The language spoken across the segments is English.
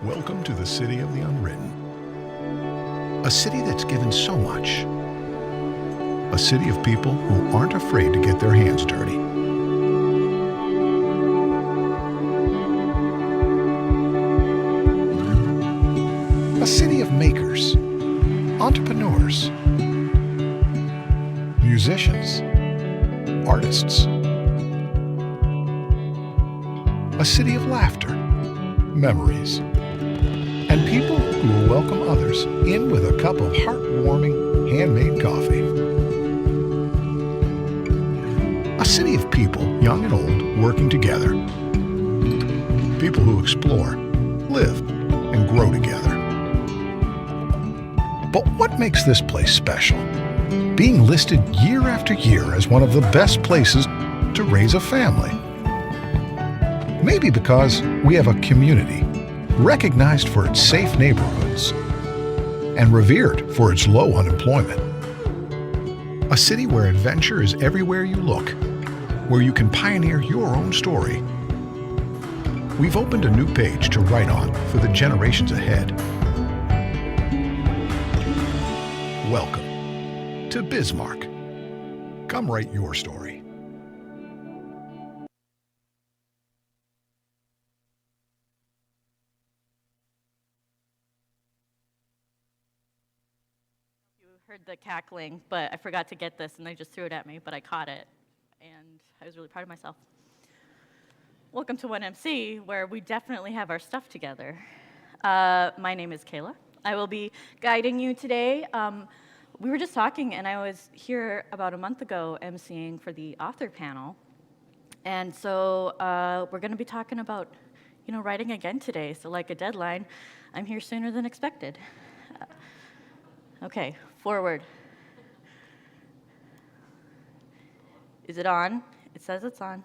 Welcome to the city of the unwritten. A city that's given so much. A city of people who aren't afraid to get their hands dirty. A city of makers, entrepreneurs, musicians, artists. A city of laughter, memories, and people who will welcome others in with a cup of heartwarming handmade coffee. A city of people, young and old, working together. People who explore, live, and grow together. But what makes this place special? Being listed year after year as one of the best places to raise a family. Maybe because we have a community recognized for its safe neighborhoods and revered for its low unemployment. A city where adventure is everywhere you look, where you can pioneer your own story. We've opened a new page to write on for the generations ahead. Welcome to Bismarck. Come write your story. You heard the cackling, but I forgot to get this, and they just threw it at me, but I caught it, and I was really proud of myself. Welcome to 1MC, where we definitely have our stuff together. My name is Kayla. I will be guiding you today. We were just talking, and I was here about a month ago emceeing for the author panel, and so we're going to be talking about, writing again today. So like a deadline, I'm here sooner than expected. Okay, forward. Is it on? It says it's on.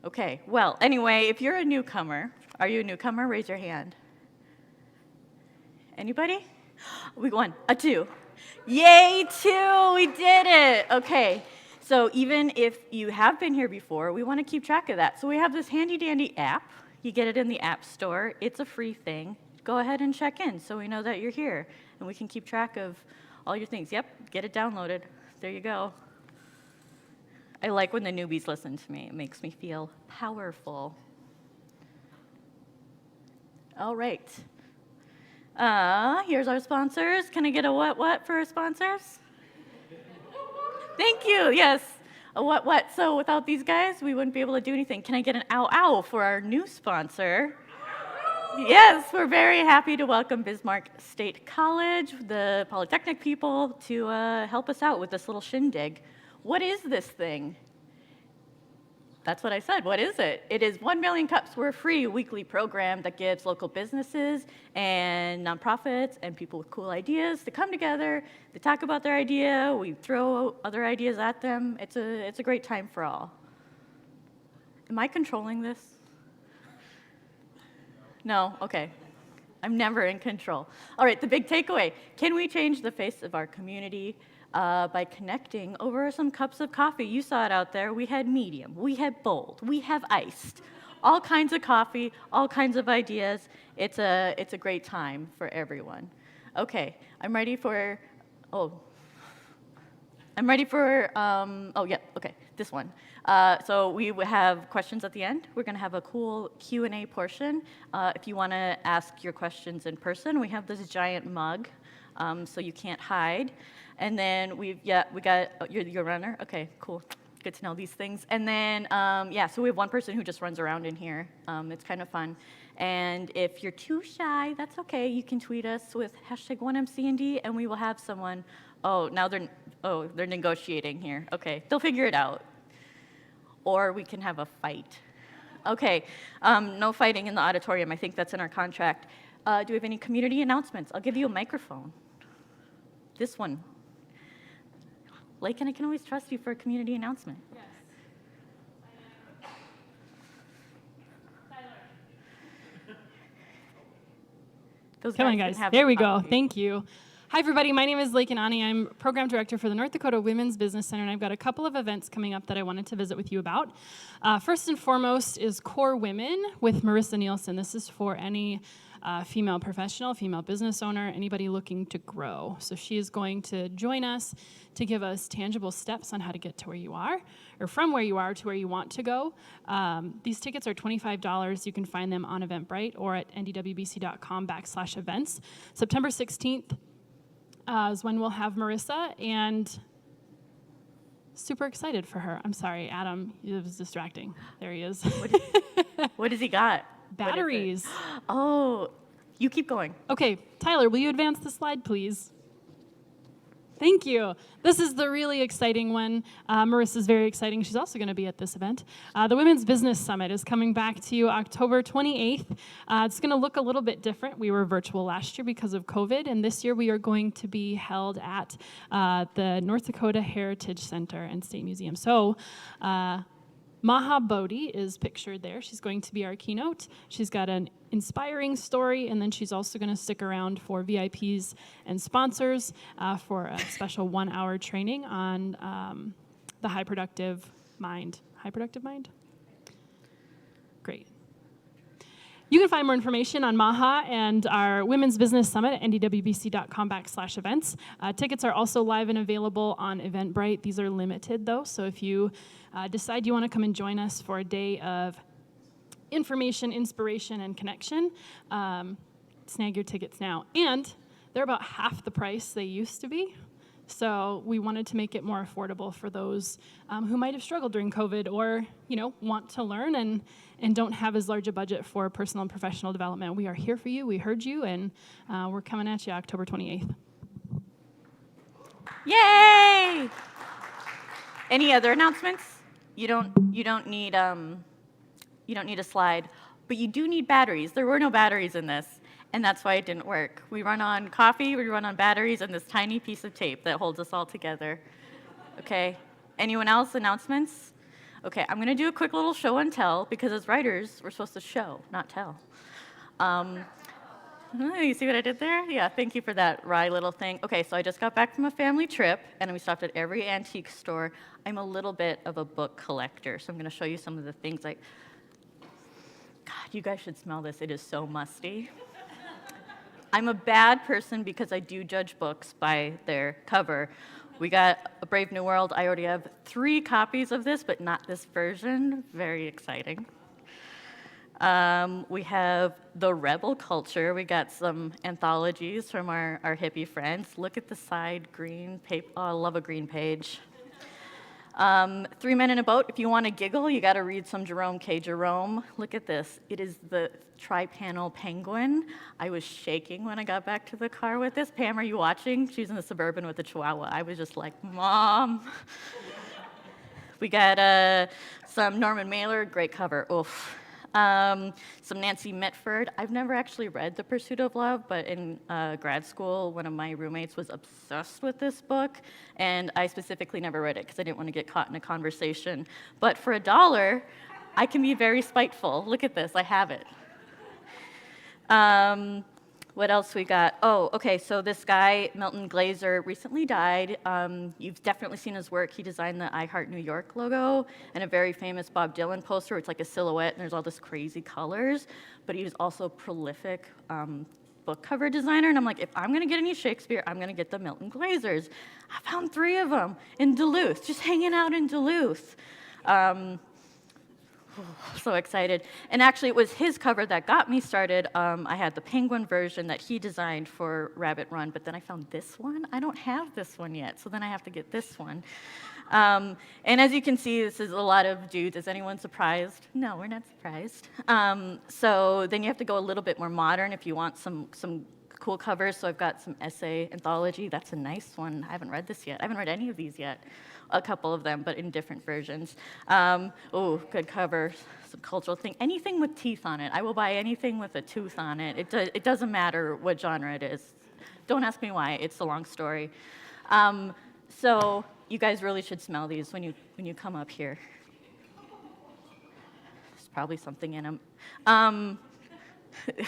Okay, well, anyway, if you're a newcomer, are you a newcomer? Raise your hand. Anybody? We won. A 2. Yay, 2! We did it! Okay, so even if you have been here before, we want to keep track of that. So we have this handy-dandy app. You get it in the App Store. It's a free thing. Go ahead and check in so we know that you're here, and we can keep track of all your things. Yep, get it downloaded. There you go. I like when the newbies listen to me. It makes me feel powerful. All right. Here's our sponsors. Can I get a what for our sponsors? Thank you, yes. A what? So without these guys, we wouldn't be able to do anything. Can I get an ow for our new sponsor? Yes, we're very happy to welcome Bismarck State College, the Polytechnic people, to help us out with this little shindig. What is this thing? That's what I said. What is it? It is 1 Million Cups. We're a free weekly program that gives local businesses and nonprofits and people with cool ideas to come together, to talk about their idea. We throw other ideas at them. It's a great time for all. Am I controlling this? No? Okay. I'm never in control. All right, the big takeaway. Can we change the face of our community by connecting over some cups of coffee? You saw it out there. We had medium, we had bold, we have iced. All kinds of coffee, all kinds of ideas. It's a great time for everyone. Okay, I'm ready for, this one. So we have questions at the end. We're going to have a cool Q&A portion. If you want to ask your questions in person, we have this giant mug, so you can't hide. And then we got, you're a runner? Okay, cool. Good to know these things. And then, so we have one person who just runs around in here. It's kind of fun. And if you're too shy, that's okay. You can tweet us with #1MCND, and we will have someone. They're negotiating here. Okay, they'll figure it out. Or we can have a fight. Okay, no fighting in the auditorium. I think that's in our contract. Do we have any community announcements? I'll give you a microphone. This one. Lakin, I can always trust you for a community announcement. Yes. Those Come on, can guys. have There we some go. coffee. Thank you. Hi, everybody. My name is Lake Anani. I'm Program Director for the North Dakota Women's Business Center, and I've got a couple of events coming up that I wanted to visit with you about. First and foremost is Core Women with Marissa Nielsen. This is for any female professional, female business owner, anybody looking to grow. So she is going to join us to give us tangible steps on how to get to where you are, or from where you are to where you want to go. These tickets are $25. You can find them on Eventbrite or at ndwbc.com/events. September 16th is when we'll have Marissa, and super excited for her. I'm sorry, Adam, it was distracting. There he is. What has he got? Batteries. Oh, you keep going. Okay, Tyler, will you advance the slide, please? Thank you. This is the really exciting one. Marissa's very exciting. She's also going to be at this event. The Women's Business Summit is coming back to you October 28th. It's going to look a little bit different. We were virtual last year because of COVID, and this year we are going to be held at the North Dakota Heritage Center and State Museum. So, Maha Bodhi is pictured there. She's going to be our keynote. She's got an inspiring story, and then she's also going to stick around for VIPs and sponsors for a special 1-hour training on the high productive mind. High productive mind? Great. You can find more information on MAHA and our Women's Business Summit at ndwbc.com/events. Tickets are also live and available on Eventbrite. These are limited, though, so if you decide you want to come and join us for a day of information, inspiration, and connection, snag your tickets now. And they're about half the price they used to be. So we wanted to make it more affordable for those who might have struggled during COVID or, want to learn and don't have as large a budget for personal and professional development. We are here for you. We heard you, and we're coming at you October 28th. Yay! Any other announcements? You don't need a slide, but you do need batteries. There were no batteries in this, and that's why it didn't work. We run on coffee, we run on batteries, and this tiny piece of tape that holds us all together. Okay, anyone else? Announcements? Okay, I'm gonna do a quick little show and tell, because as writers, we're supposed to show, not tell. You see what I did there? Yeah, thank you for that wry little thing. Okay, so I just got back from a family trip, and we stopped at every antique store. I'm a little bit of a book collector, so I'm gonna show you some of the things God, you guys should smell this. It is so musty. I'm a bad person because I do judge books by their cover. We got A Brave New World. I already have 3 copies of this, but not this version. Very exciting. We have The Rebel Culture. We got some anthologies from our hippie friends. Look at the side green paper. Oh, I love a green page. 3 Men in a Boat. If you want to giggle, you got to read some Jerome K. Jerome. Look at this. It is the tri-panel penguin. I was shaking when I got back to the car with this. Pam, are you watching? She's in the Suburban with the Chihuahua. I was just like, Mom. We got some Norman Mailer. Great cover. Oof. Some Nancy Mitford. I've never actually read The Pursuit of Love, but in grad school, one of my roommates was obsessed with this book, and I specifically never read it because I didn't want to get caught in a conversation. But for $1, I can be very spiteful. Look at this, I have it. What else we got? Oh, okay, so this guy, Milton Glaser, recently died. You've definitely seen his work. He designed the I Heart New York logo and a very famous Bob Dylan poster. It's like a silhouette, and there's all this crazy colors. But he was also a prolific book cover designer, and I'm like, if I'm gonna get any Shakespeare, I'm gonna get the Milton Glazers. I found 3 of them in Duluth, just hanging out in Duluth. So excited. And actually, it was his cover that got me started. I had the penguin version that he designed for Rabbit Run, but then I found this one. I don't have this one yet, so then I have to get this one. And as you can see, this is a lot of dudes. Is anyone surprised? No, we're not surprised. So then you have to go a little bit more modern if you want some cool covers. So I've got some essay anthology. That's a nice one. I haven't read this yet. I haven't read any of these yet. A couple of them, but in different versions. Oh, good cover, some cultural thing. Anything with teeth on it. I will buy anything with a tooth on it. It doesn't matter what genre it is. Don't ask me why. It's a long story. So you guys really should smell these when you come up here. There's probably something in them.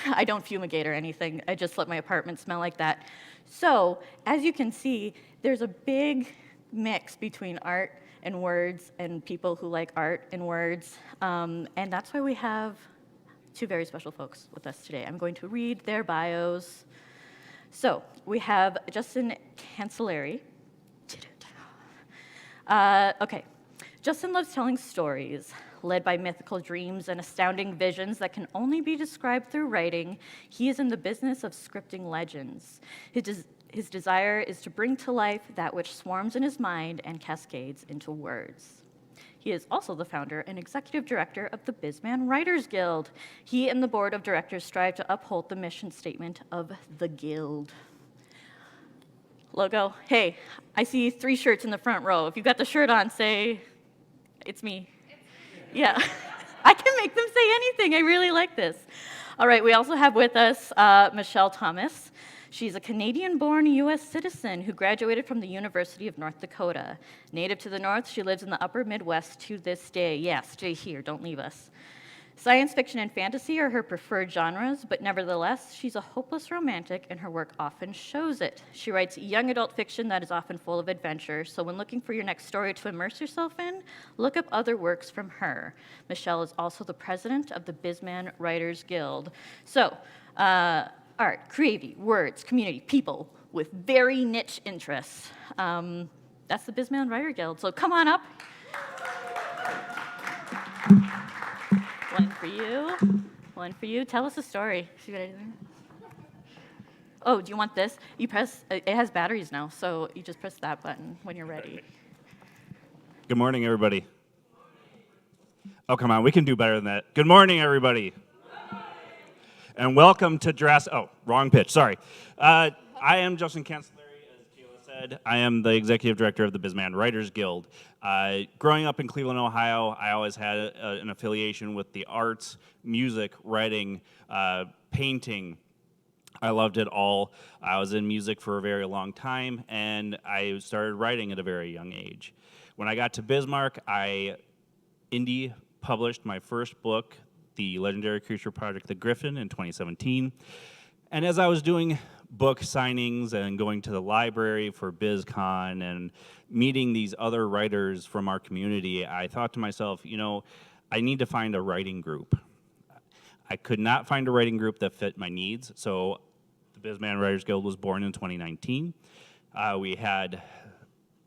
I don't fumigate or anything. I just let my apartment smell like that. So, as you can see, there's a big mix between art and words and people who like art and words. And that's why we have two very special folks with us today. I'm going to read their bios. So, we have Justin Cancilliere. Okay. Justin loves telling stories, led by mythical dreams and astounding visions that can only be described through writing. He is in the business of scripting legends. His desire is to bring to life that which swarms in his mind and cascades into words. He is also the founder and executive director of the BisMan Writers Guild. He and the board of directors strive to uphold the mission statement of the Guild. Logo, hey, I see 3 shirts in the front row. If you got the shirt on, say, it's me. Yeah, I can make them say anything. I really like this. All right, we also have with us Michelle Thomas. She's a Canadian-born U.S. citizen who graduated from the University of North Dakota. Native to the North, she lives in the upper Midwest to this day. Yeah, stay here, don't leave us. Science fiction and fantasy are her preferred genres, but nevertheless, she's a hopeless romantic, and her work often shows it. She writes young adult fiction that is often full of adventure, so when looking for your next story to immerse yourself in, look up other works from her. Michelle is also the president of the BisMan Writers Guild. So, art, creativity, words, community, people with very niche interests. That's the BisMan Writers Guild, so come on up. One for you. One for you. Tell us a story. See what I did there? Oh, do you want this? You press, it has batteries now, so you just press that button when you're ready. Good morning, everybody. Oh, come on, we can do better than that. Good morning, everybody. And welcome to Jurassic, oh, wrong pitch, sorry. I am Justin Cancilliere, as Kayla said. I am the executive director of the BisMan Writers Guild. Growing up in Cleveland, Ohio, I always had an affiliation with the arts, music, writing, painting. I loved it all. I was in music for a very long time, and I started writing at a very young age. When I got to Bismarck, I indie published my first book, the legendary creature project, The Griffin, in 2017. And as I was doing book signings and going to the library for BizCon and meeting these other writers from our community, I thought to myself, you know, I need to find a writing group. I could not find a writing group that fit my needs, so the BisMan Writers Guild was born in 2019. We had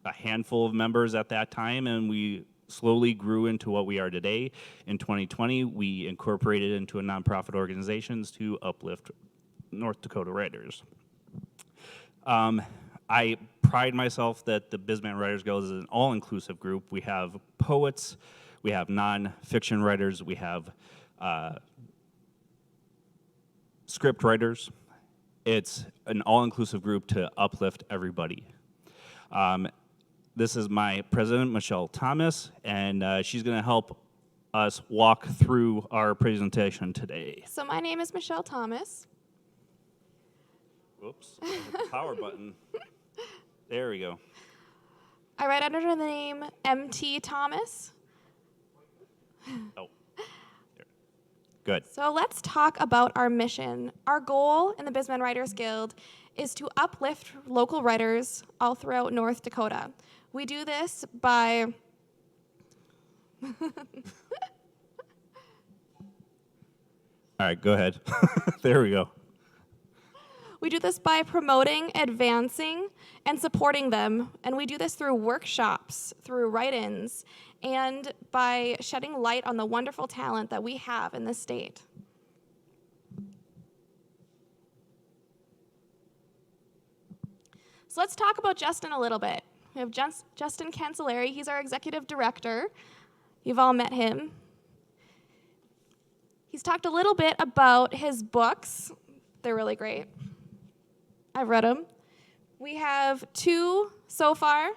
a handful of members at that time, and we slowly grew into what we are today. In 2020, we incorporated into a nonprofit organizations to uplift North Dakota writers. I pride myself that the BisMan Writers Guild is an all-inclusive group. We have poets, we have non-fiction writers, we have script writers. It's an all-inclusive group to uplift everybody. This is my president, Michelle Thomas, and she's going to help us walk through our presentation today. So my name is Michelle Thomas. Whoops, hit the power button. There we go. I write under the name MT Thomas. Oh, there. Good. So let's talk about our mission. Our goal in the BisMan Writers Guild is to uplift local writers all throughout North Dakota. We do this by All right, go ahead. There we go. We do this by promoting, advancing, and supporting them. And we do this through workshops, through write-ins, and by shedding light on the wonderful talent that we have in this state. So let's talk about Justin a little bit. We have Justin Cancilliere. He's our executive director. You've all met him. He's talked a little bit about his books. They're really great. I've read them. We have 2 so far.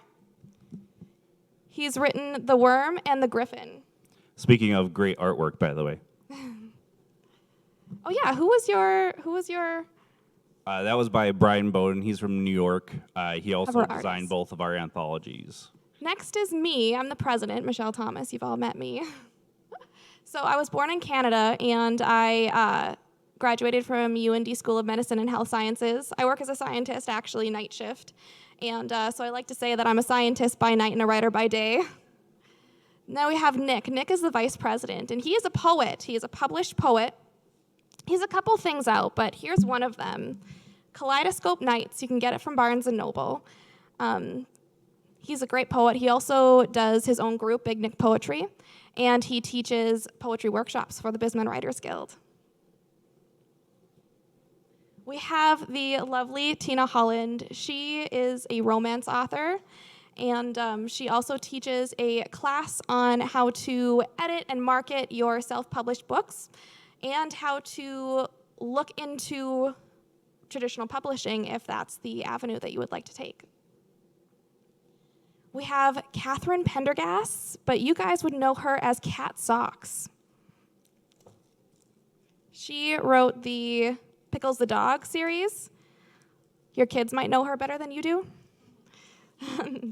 He's written The Worm and The Griffin. Speaking of great artwork, by the way. Oh yeah, who was your? That was by Brian Bowden. He's from New York. He also Cover designed artist. both of our anthologies. Next is me. I'm the president, Michelle Thomas. You've all met me. So I was born in Canada, and I graduated from UND School of Medicine and Health Sciences. I work as a scientist, actually, night shift. And so I like to say that I'm a scientist by night and a writer by day. Now we have Nick. Nick is the vice president, and he is a poet. He is a published poet. He has a couple things out, but here's one of them. Kaleidoscope Nights. You can get it from Barnes & Noble. He's a great poet. He also does his own group, Big Nick Poetry, and he teaches poetry workshops for the BisMan Writers Guild. We have the lovely Tina Holland. She is a romance author, and she also teaches a class on how to edit and market your self-published books and how to look into traditional publishing if that's the avenue that you would like to take. We have Catherine Pendergast, but you guys would know her as Cat Socks. She wrote the Pickles the Dog series. Your kids might know her better than you do.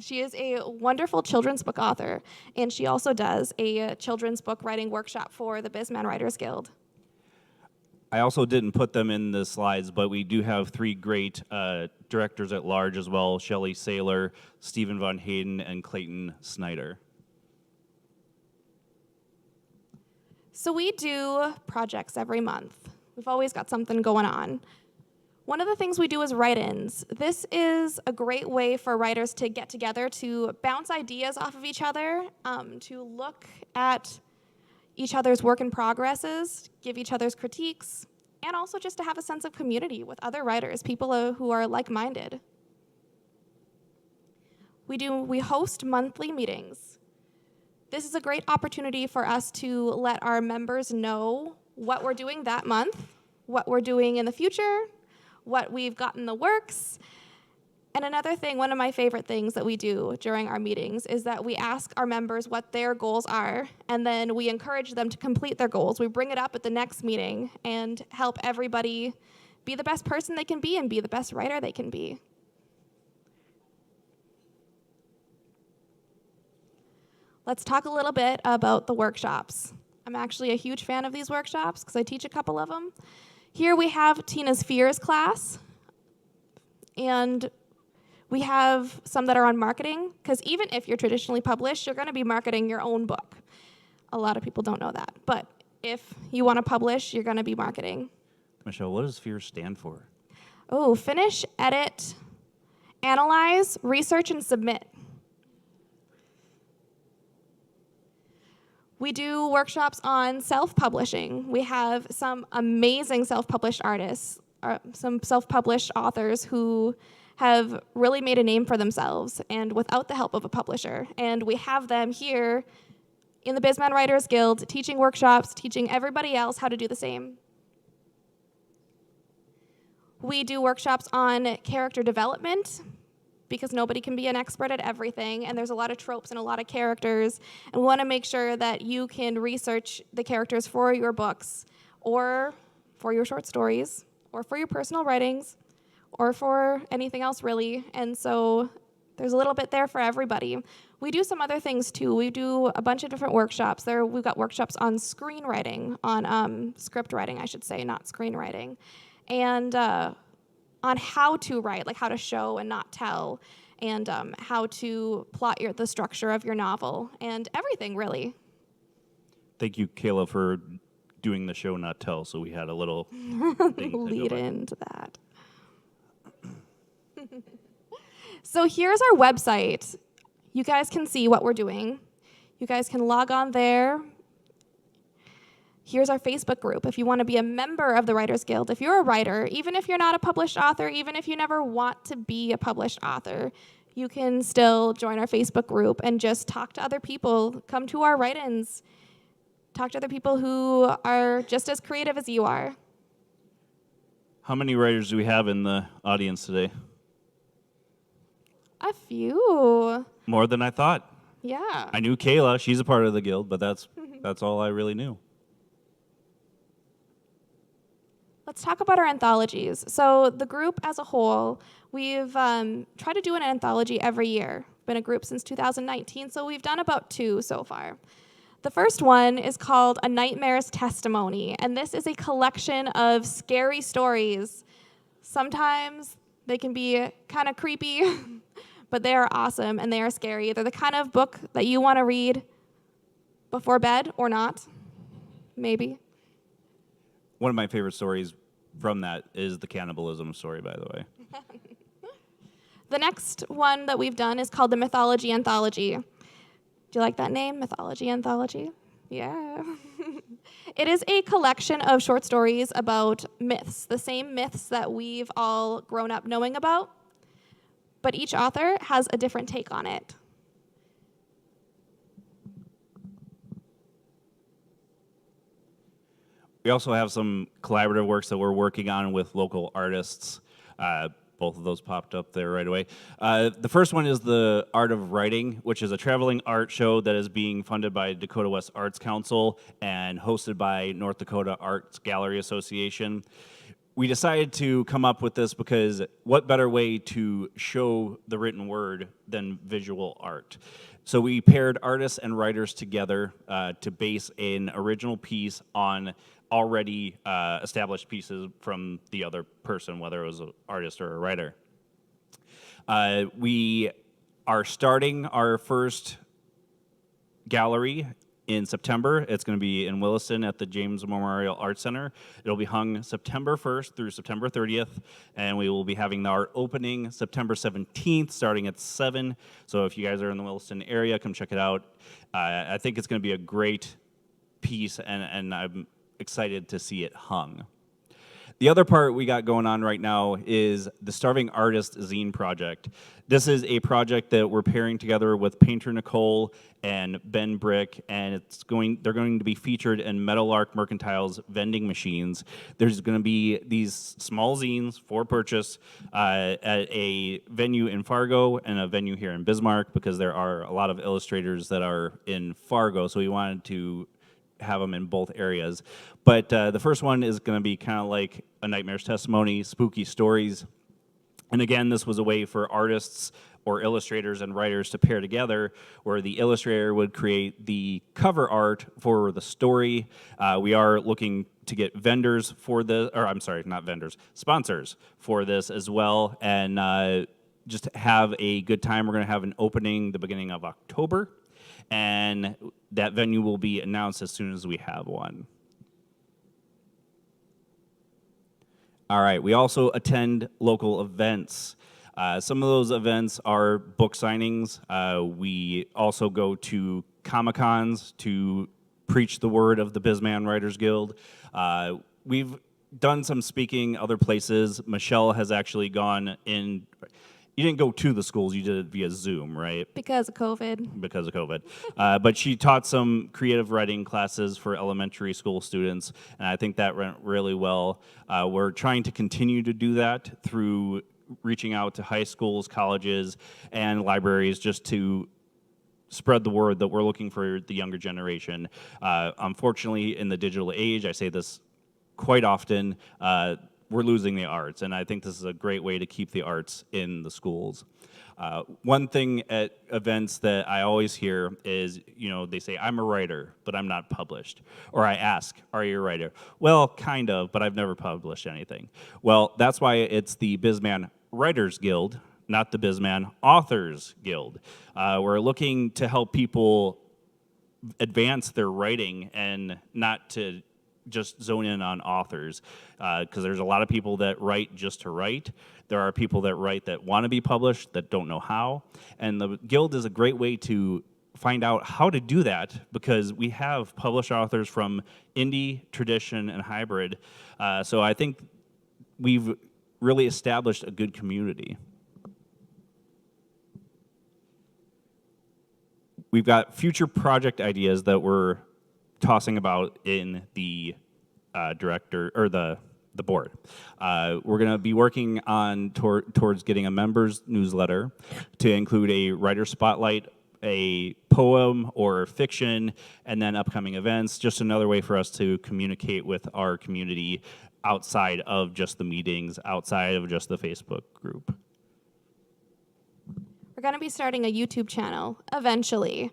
She is a wonderful children's book author, and she also does a children's book writing workshop for the BisMan Writers Guild. I also didn't put them in the slides, but we do have 3 great directors at large as well, Shelley Saylor, Stephen Von Hayden, and Clayton Snyder. So we do projects every month. We've always got something going on. One of the things we do is write-ins. This is a great way for writers to get together, to bounce ideas off of each other, to look at each other's work in progresses, give each other's critiques, and also just to have a sense of community with other writers, people who are like-minded. We host monthly meetings. This is a great opportunity for us to let our members know what we're doing that month, what we're doing in the future, what we've got in the works. And another thing, one of my favorite things that we do during our meetings is that we ask our members what their goals are, and then we encourage them to complete their goals. We bring it up at the next meeting and help everybody be the best person they can be and be the best writer they can be. Let's talk a little bit about the workshops. I'm actually a huge fan of these workshops because I teach a couple of them. Here we have Tina's Fears class, and we have some that are on marketing, because even if you're traditionally published, you're going to be marketing your own book. A lot of people don't know that, but if you want to publish, you're going to be marketing. Michelle, what does FEAR stand for? Oh, finish, edit, analyze, research, and submit. We do workshops on self-publishing. We have some amazing self-published artists, some self-published authors who have really made a name for themselves and without the help of a publisher. And we have them here in the BisMan Writers Guild teaching workshops, teaching everybody else how to do the same. We do workshops on character development, because nobody can be an expert at everything, and there's a lot of tropes and a lot of characters, and we want to make sure that you can research the characters for your books, or for your short stories, or for your personal writings, or for anything else really, and so there's a little bit there for everybody. We do some other things too. We do a bunch of different workshops. We've got workshops on screenwriting, on script writing, I should say, not screenwriting, and on how to write, like how to show and not tell, and how to plot the structure of your novel, and everything, really. Thank you, Kayla, for doing the show, not tell, so we had a little thing lead into that. So here's our website. You guys can see what we're doing. You guys can log on there. Here's our Facebook group. If you want to be a member of the Writers Guild, if you're a writer, even if you're not a published author, even if you never want to be a published author, you can still join our Facebook group and just talk to other people. Come to our write-ins. Talk to other people who are just as creative as you are. How many writers do we have in the audience today? A few. More than I thought. Yeah. I knew Kayla. She's a part of the guild, but that's all I really knew. Let's talk about our anthologies. So the group as a whole, we've tried to do an anthology every year. Been a group since 2019, so we've done about 2 so far. The first one is called A Nightmare's Testimony, and this is a collection of scary stories. Sometimes they can be kind of creepy, but they are awesome and they are scary. They're the kind of book that you want to read before bed or not, maybe. One of my favorite stories from that is the cannibalism story, by the way. The next one that we've done is called the Mythology Anthology. Do you like that name, Mythology Anthology? Yeah. It is a collection of short stories about myths, the same myths that we've all grown up knowing about, but each author has a different take on it. We also have some collaborative works that we're working on with local artists. Both of those popped up there right away. The first one is the Art of Writing, which is a traveling art show that is being funded by Dakota West Arts Council and hosted by North Dakota Arts Gallery Association. We decided to come up with this because what better way to show the written word than visual art? So we paired artists and writers together to base an original piece on already established pieces from the other person, whether it was an artist or a writer. We are starting our first gallery in September. It's going to be in Williston at the James Memorial Arts Center. It'll be hung September 1st through September 30th, and we will be having our opening September 17th, starting at 7. So if you guys are in the Williston area, come check it out. I think it's going to be a great piece, and I'm excited to see it hung. The other part we got going on right now is the Starving Artist Zine Project. This is a project that we're pairing together with Painter Nicole and Ben Brick, and they're going to be featured in Meadowlark Mercantile's vending machines. There's going to be these small zines for purchase at a venue in Fargo and a venue here in Bismarck, because there are a lot of illustrators that are in Fargo, so we wanted to have them in both areas. But the first one is going to be kind of like A Nightmare's Testimony, spooky stories. And again, this was a way for artists or illustrators and writers to pair together, where the illustrator would create the cover art for the story. We are looking to get vendors for the, or I'm sorry, not vendors, sponsors for this as well, and just have a good time. We're going to have an opening the beginning of October, and that venue will be announced as soon as we have one. All right, we also attend local events. Some of those events are book signings. We also go to Comic-Cons to preach the word of the BisMan Writers Guild. We've done some speaking other places. Michelle has actually gone in. You didn't go to the schools, you did it via Zoom, right? Because of COVID. Because of COVID. But she taught some creative writing classes for elementary school students, and I think that went really well. We're trying to continue to do that through reaching out to high schools, colleges, and libraries just to spread the word that we're looking for the younger generation. Unfortunately, in the digital age, I say this quite often, we're losing the arts, and I think this is a great way to keep the arts in the schools. One thing at events that I always hear is, they say, I'm a writer, but I'm not published. Or I ask, are you a writer? Well, kind of, but I've never published anything. Well, that's why it's the BisMan Writers Guild, not the BisMan Authors Guild. We're looking to help people advance their writing and not to just zone in on authors, because there's a lot of people that write just to write. There are people that write that want to be published that don't know how, and the Guild is a great way to find out how to do that, because we have published authors from indie, tradition, and hybrid. So I think we've really established a good community. We've got future project ideas that we're tossing about in the director or the board. We're going to be working on towards getting a members newsletter to include a writer spotlight, a poem or fiction, and then upcoming events. Just another way for us to communicate with our community outside of just the meetings, outside of just the Facebook group. We're going to be starting a YouTube channel eventually.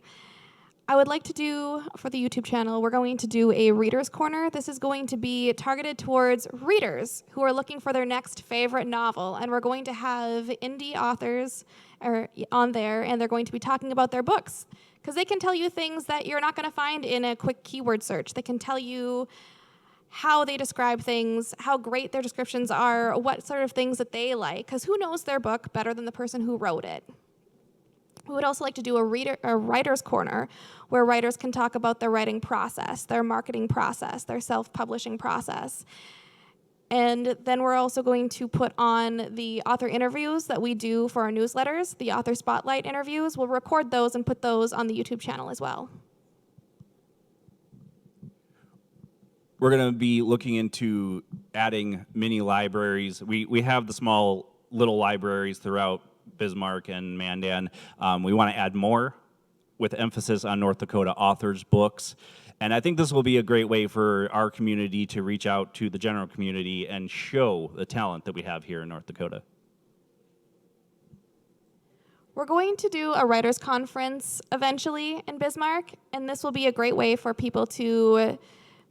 I would like to do, for the YouTube channel, we're going to do a Reader's Corner. This is going to be targeted towards readers who are looking for their next favorite novel. And we're going to have indie authors on there, and they're going to be talking about their books. Because they can tell you things that you're not going to find in a quick keyword search. They can tell you how they describe things, how great their descriptions are, what sort of things that they like. Because who knows their book better than the person who wrote it? We would also like to do a writer's corner where writers can talk about their writing process, their marketing process, their self-publishing process. And then we're also going to put on the author interviews that we do for our newsletters, the author spotlight interviews. We'll record those and put those on the YouTube channel as well. We're going to be looking into adding mini libraries. We have the small little libraries throughout Bismarck and Mandan. We want to add more with emphasis on North Dakota authors' books. And I think this will be a great way for our community to reach out to the general community and show the talent that we have here in North Dakota. We're going to do a writers' conference eventually in Bismarck, and this will be a great way for people to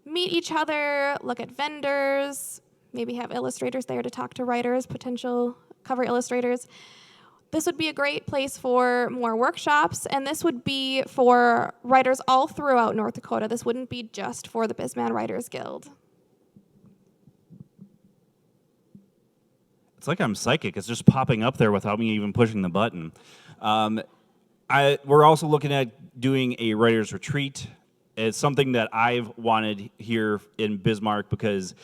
meet each other, look at vendors, maybe have illustrators there to talk to writers, potential cover illustrators. This would be a great place for more workshops, and this would be for writers all throughout North Dakota. This wouldn't be just for the BisMan Writers Guild. It's like I'm psychic. It's just popping up there without me even pushing the button. We're also looking at doing a writer's retreat. It's something that I've wanted here in Bismarck because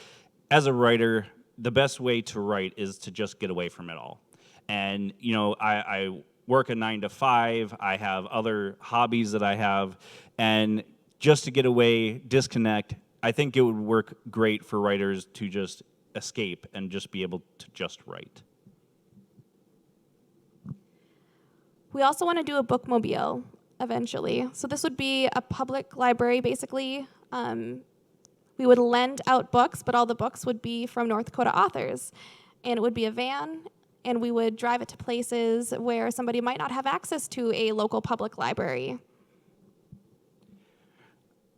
as a writer, the best way to write is to just get away from it all. And, you know, I work a 9 to 5. I have other hobbies that I have. And just to get away, disconnect, I think it would work great for writers to just escape and just be able to just write. We also want to do a bookmobile eventually. So this would be a public library, basically. We would lend out books, but all the books would be from North Dakota authors. And it would be a van, and we would drive it to places where somebody might not have access to a local public library.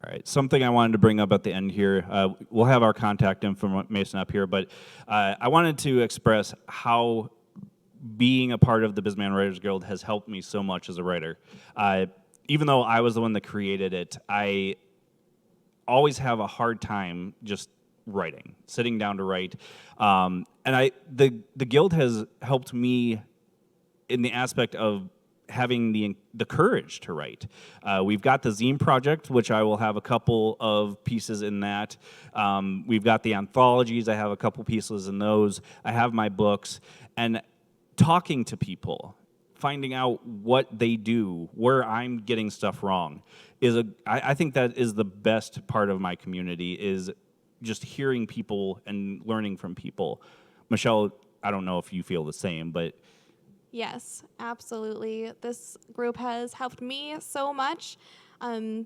All right, something I wanted to bring up at the end here. We'll have our contact information up here, but I wanted to express how being a part of the BisMan Writers Guild has helped me so much as a writer. Even though I was the one that created it, I always have a hard time just writing, sitting down to write. And the Guild has helped me in the aspect of having the courage to write. We've got the zine project, which I will have a couple of pieces in that. We've got the anthologies. I have a couple pieces in those. I have my books. And talking to people, finding out what they do, where I'm getting stuff wrong, I think that is the best part of my community, is just hearing people and learning from people. Michelle, I don't know if you feel the same, but... Yes, absolutely. This group has helped me so much.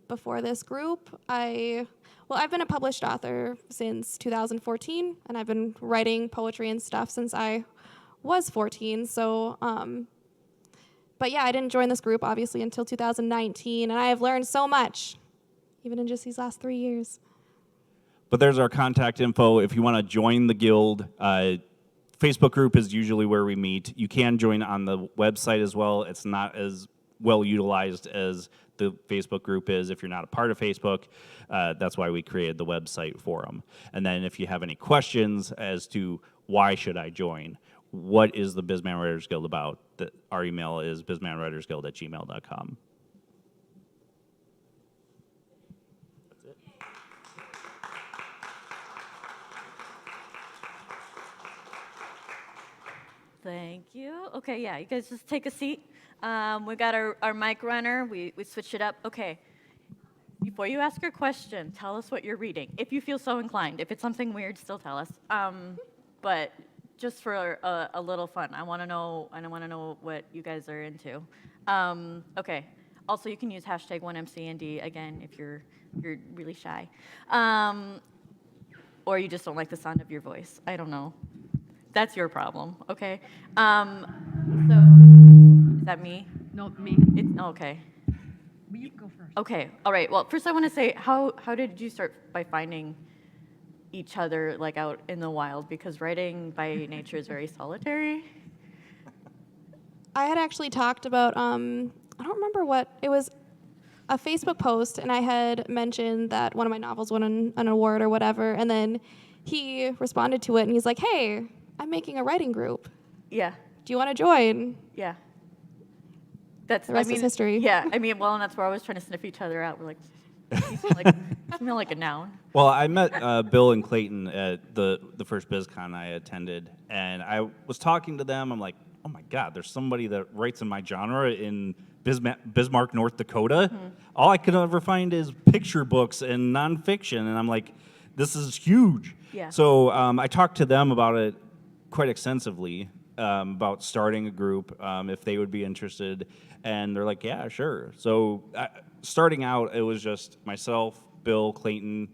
Before this group, I've been a published author since 2014, and I've been writing poetry and stuff since I was 14. So, but yeah, I didn't join this group, obviously, until 2019, and I have learned so much, even in just these last 3 years. But there's our contact info if you want to join the Guild. Facebook group is usually where we meet. You can join on the website as well. It's not as well utilized as the Facebook group is if you're not a part of Facebook. That's why we created the website for them. And then if you have any questions as to why should I join, what is the BisMan Writers Guild about, our email is bismanwritersguild@gmail.com. Thank you. Okay, yeah, you guys just take a seat. We got our mic runner. We switched it up. Okay. Before you ask your question, tell us what you're reading, if you feel so inclined. If it's something weird, still tell us. But just for a little fun, I want to know what you guys are into. Okay. Also, you can use hashtag 1MCND again if you're really shy, or you just don't like the sound of your voice. I don't know. That's your problem, okay? So, is that me? No, me. Okay. You can go first. Okay, all right. Well, first I want to say, how did you start by finding each other like out in the wild? Because writing by nature is very solitary. I had actually talked about, I don't remember what, it was a Facebook post, and I had mentioned that one of my novels won an award or whatever, and then he responded to it, and he's like, hey, I'm making a writing group. Yeah, Do you want to join? yeah. That's The rest is history. Yeah, I mean, well, and that's where I was trying to sniff each other out. We're like, you smell like a noun. Well, I met Bill and Clayton at the first BizCon I attended, and I was talking to them. I'm like, oh my God, there's somebody that writes in my genre in Bismarck, North Dakota. Mm-hmm. All I could ever find is picture books and nonfiction, and I'm like, this is huge. Yeah. So I talked to them about it quite extensively, about starting a group, if they would be interested, and they're like, yeah, sure. So starting out, it was just myself, Bill, Clayton,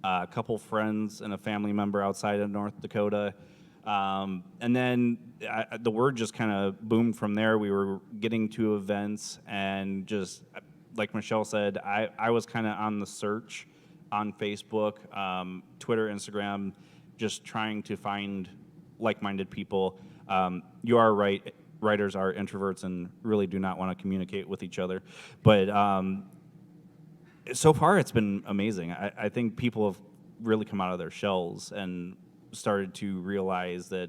a couple friends, and a family member outside of North Dakota. And then the word just kind of boomed from there. We were getting to events, and just like Michelle said, I was kind of on the search on Facebook, Twitter, Instagram, just trying to find like-minded people. You are right. Writers are introverts and really do not want to communicate with each other. But so far, it's been amazing. I think people have really come out of their shells and started to realize that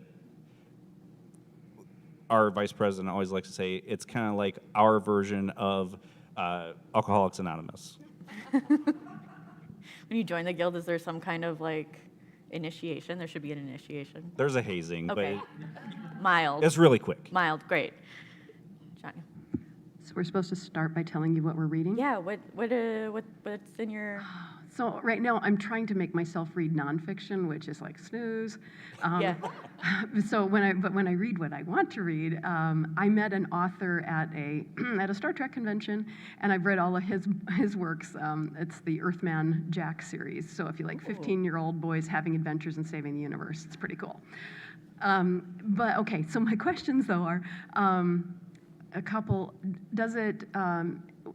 our vice president always likes to say it's kind of like our version of Alcoholics Anonymous. When you join the guild, is there some kind of like initiation? There should be an initiation. There's a hazing, Okay. but Mild. it's really quick. Mild, great. Johnny. So we're supposed to start by telling you what we're reading? Yeah, what's in your... So right now, I'm trying to make myself read nonfiction, which is like snooze. Yeah. So when I read what I want to read, I met an author at a Star Trek convention, and I've read all of his works. It's the Earthman Jack series. So if you like 15-year-old boys having adventures and saving the universe, it's pretty cool. But okay, so my questions though are a couple.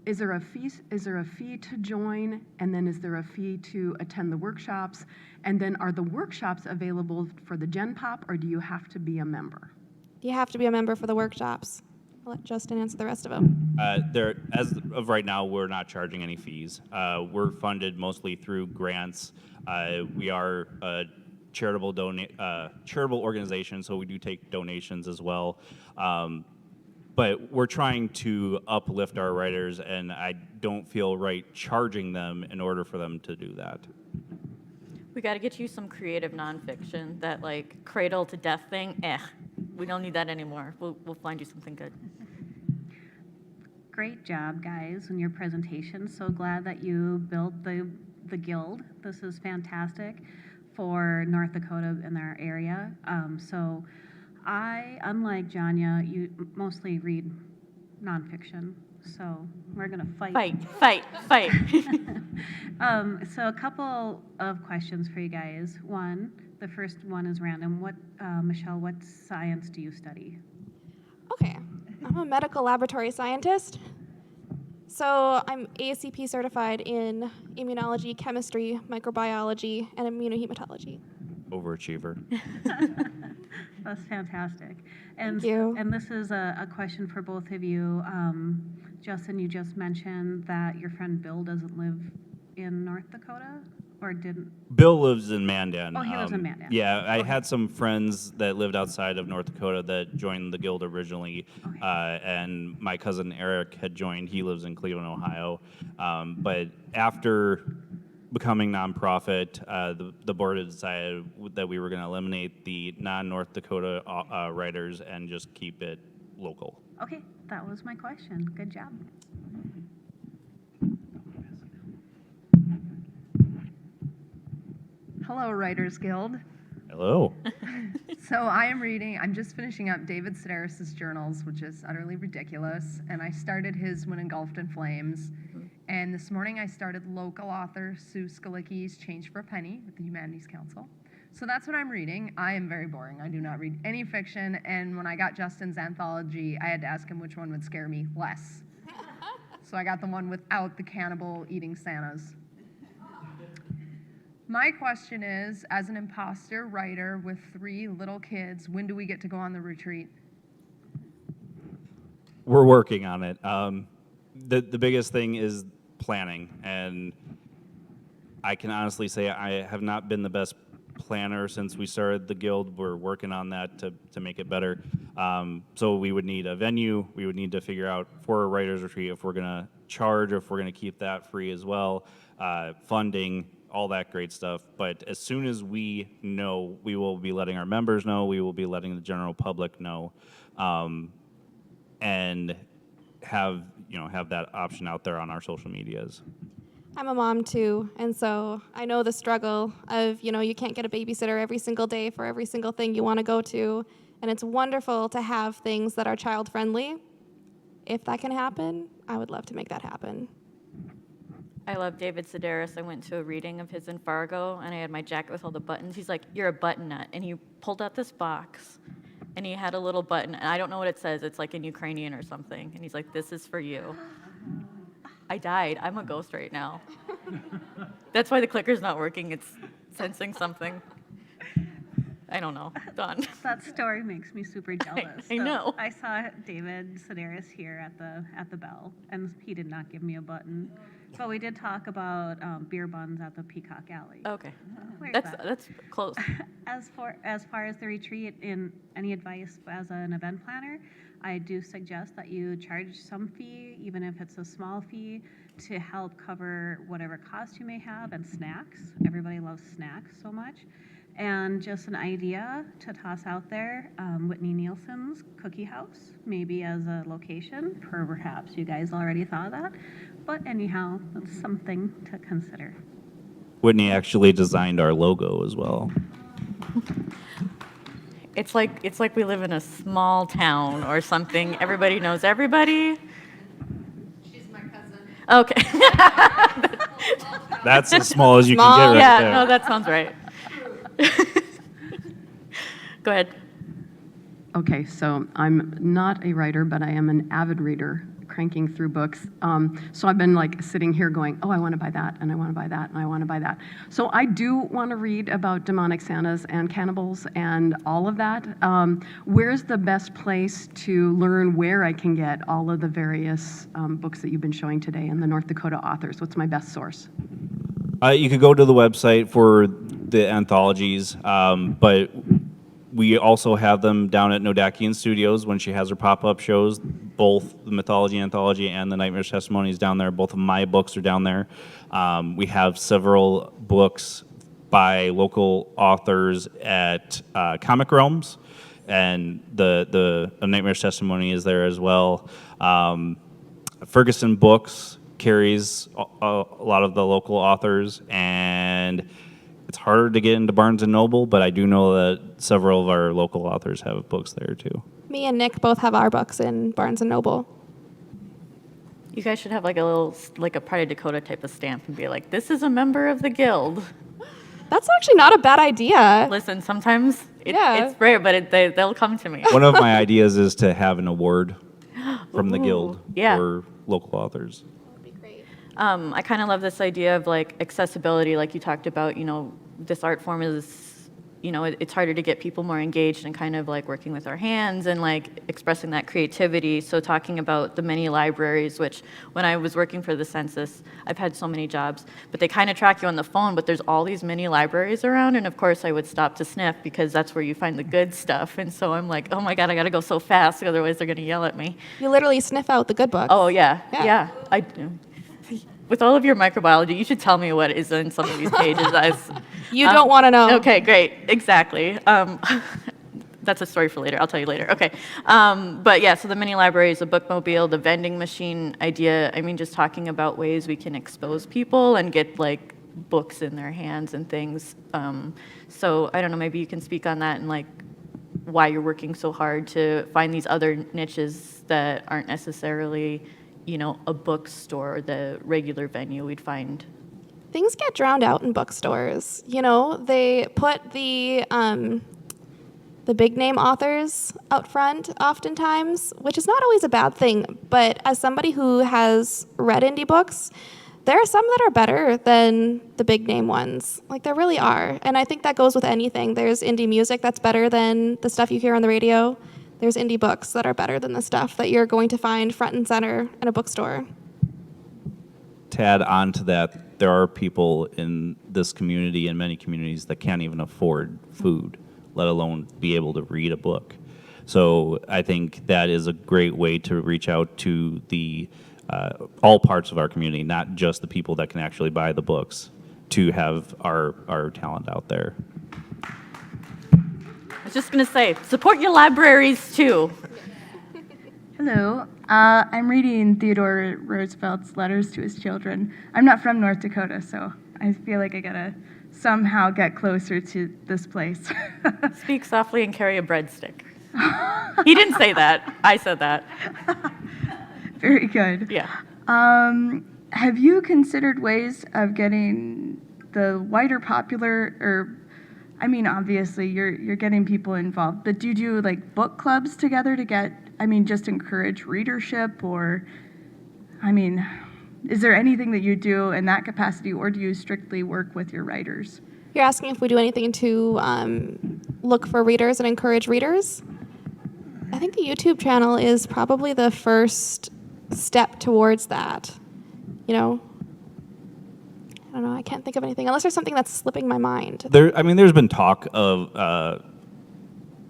Is there a fee to join, and then is there a fee to attend the workshops? And then are the workshops available for the Gen Pop, or do you have to be a member? You have to be a member for the workshops. I'll let Justin answer the rest of them. As of right now, we're not charging any fees. We're funded mostly through grants. We are a charitable organization, so we do take donations as well. But we're trying to uplift our writers, and I don't feel right charging them in order for them to do that. We got to get you some creative nonfiction. That like cradle to death thing. We don't need that anymore. We'll find you something good. Great job, guys, on your presentation. So glad that you built the guild. This is fantastic for North Dakota and our area. So I, unlike Janya, you mostly read nonfiction. So we're gonna fight. Fight. So a couple of questions for you guys. The first one is random. Michelle, what science do you study? Okay, I'm a medical laboratory scientist. So I'm ASCP certified in immunology, chemistry, microbiology, and immunohematology. Overachiever. That's fantastic. And, Thank you. And this is a question for both of you. Justin, you just mentioned that your friend Bill doesn't live in North Dakota, or didn't? Bill lives in Mandan. Oh, he lives in Mandan. Yeah, I had some friends that lived outside of North Dakota that joined the guild originally, and my cousin Eric had joined. He lives in Cleveland, Ohio. But after becoming nonprofit, the board had decided that we were going to eliminate the non-North Dakota writers and just keep it local. Okay, that was my question. Good job. Hello, Writers Guild. Hello. So I'm just finishing up David Sedaris' journals, which is utterly ridiculous, and I started his When Engulfed in Flames. And this morning I started local author Sue Skalicki's Change for a Penny with the Humanities Council. So that's what I'm reading. I am very boring. I do not read any fiction, and when I got Justin's anthology, I had to ask him which one would scare me less. so I got the one without the cannibal eating Santas. My question is, as an imposter writer with 3 little kids, when do we get to go on the retreat? We're working on it. The biggest thing is planning, and I can honestly say I have not been the best planner since we started the guild. We're working on that to make it better. So we would need a venue. We would need to figure out for a writer's retreat if we're going to charge or if we're going to keep that free as well, funding, all that great stuff. But as soon as we know, we will be letting our members know, we will be letting the general public know, and have that option out there on our social medias. I'm a mom too, and so I know the struggle of, you can't get a babysitter every single day for every single thing you want to go to, and it's wonderful to have things that are child-friendly. If that can happen, I would love to make that happen. I love David Sedaris. I went to a reading of his in Fargo, and I had my jacket with all the buttons. He's like, "You're a button nut," and he pulled out this box, and he had a little button, and I don't know what it says. It's like in Ukrainian or something, and he's like, "This is for you." I died. I'm a ghost right now. That's why the clicker's not working. It's sensing something. I don't know. Done. That story makes me super jealous. I know. I saw David Sedaris here at the Bell, and he did not give me a button. But we did talk about beer buns at the Peacock Alley. Okay. Where's that? That's close. As far as the retreat, in any advice as an event planner, I do suggest that you charge some fee, even if it's a small fee, to help cover whatever cost you may have, and snacks. Everybody loves snacks so much. And just an idea to toss out there, Whitney Nielsen's Cookie House, maybe as a location. Perhaps you guys already thought of that. But anyhow, that's something to consider. Whitney actually designed our logo as well. It's like we live in a small town or something. Everybody knows everybody. She's my cousin. Okay. That's as small as you can Small, get right Yeah, there. no, that sounds right. Go ahead. Okay, so I'm not a writer, but I am an avid reader, cranking through books. So I've been like sitting here going, oh, I want to buy that, and I want to buy that, and I want to buy that. So I do want to read about demonic Santas and cannibals and all of that. Where's the best place to learn where I can get all of the various books that you've been showing today and the North Dakota authors? What's my best source? You could go to the website for the anthologies, but we also have them down at Nodakian Studios when she has her pop-up shows. Both the Mythology Anthology and the Nightmares Testimonies down there. Both of my books are down there. We have several books by local authors at Comic Realms, and the Nightmares Testimony is there as well. Ferguson Books carries a lot of the local authors, and it's harder to get into Barnes & Noble, but I do know that several of our local authors have books there too. Me and Nick both have our books in Barnes & Noble. You guys should have like a Pride of Dakota type of stamp and be like, "This is a member of the guild." That's actually not a bad idea. Listen, sometimes Yeah. it's rare, but they'll come to me. One of my ideas is to have an award from the guild yeah. for local authors. That'd be great. I kind of love this idea of like accessibility, like you talked about. This art form is, it's harder to get people more engaged and kind of like working with our hands and like expressing that creativity. So talking about the many libraries, which when I was working for the census, I've had so many jobs, but they kind of track you on the phone, but there's all these mini libraries around. And of course I would stop to sniff because that's where you find the good stuff. And so I'm like, oh my God, I got to go so fast, otherwise they're going to yell at me. You literally sniff out the good books. Oh yeah, Yeah. yeah. I do. With all of your microbiology, you should tell me what is in some of these pages. You don't want to know. Okay, great. Exactly. That's a story for later. I'll tell you later. Okay. But yeah, so the mini libraries, the bookmobile, the vending machine idea. I mean, just talking about ways we can expose people and get like books in their hands and things. So I don't know, maybe you can speak on that and like why you're working so hard to find these other niches that aren't necessarily, a bookstore or the regular venue we'd find. Things get drowned out in bookstores. They put the the big name authors out front oftentimes, which is not always a bad thing. But as somebody who has read indie books, there are some that are better than the big name ones. Like, there really are. And I think that goes with anything. There's indie music that's better than the stuff you hear on the radio. There's indie books that are better than the stuff that you're going to find front and center in a bookstore. To add on to that, there are people in this community and many communities that can't even afford food, let alone be able to read a book. So I think that is a great way to reach out to the all parts of our community, not just the people that can actually buy the books, to have our talent out there. I was just going to say, support your libraries too. Hello, I'm reading Theodore Roosevelt's Letters to His Children. I'm not from North Dakota, so I feel like I gotta somehow get closer to this place. Speak softly and carry a breadstick. He didn't say that. I said that. Very good. Yeah. Have you considered ways of getting the wider popular, or, I mean, obviously you're getting people involved, but do you do like book clubs together to get, I mean, just encourage readership, or, I mean, is there anything that you do in that capacity, or do you strictly work with your writers? You're asking if we do anything to look for readers and encourage readers? I think the YouTube channel is probably the first step towards that. You know? I don't know, I can't think of anything, unless there's something that's slipping my mind. There's been talk of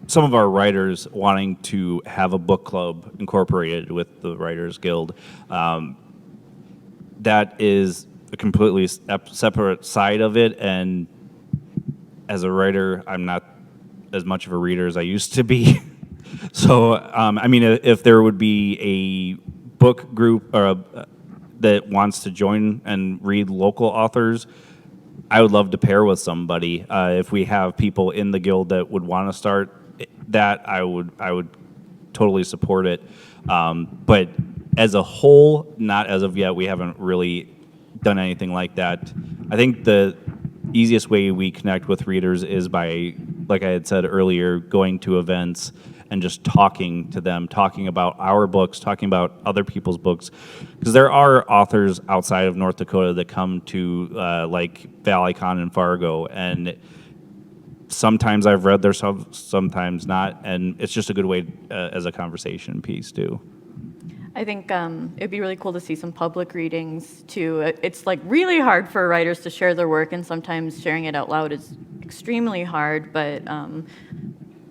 some of our writers wanting to have a book club incorporated with the Writers Guild. That is a completely separate side of it, and as a writer, I'm not as much of a reader as I used to be. So, I mean, if there would be a book group that wants to join and read local authors, I would love to pair with somebody. If we have people in the guild that would want to start that, I would totally support it. But as a whole, not as of yet. We haven't really done anything like that. I think the easiest way we connect with readers is by, like I had said earlier, going to events and just talking to them, talking about our books, talking about other people's books. Because there are authors outside of North Dakota that come to like ValleyCon and Fargo, and sometimes I've read their stuff, sometimes not, and it's just a good way as a conversation piece too. I think it'd be really cool to see some public readings too. It's like really hard for writers to share their work, and sometimes sharing it out loud is extremely hard. But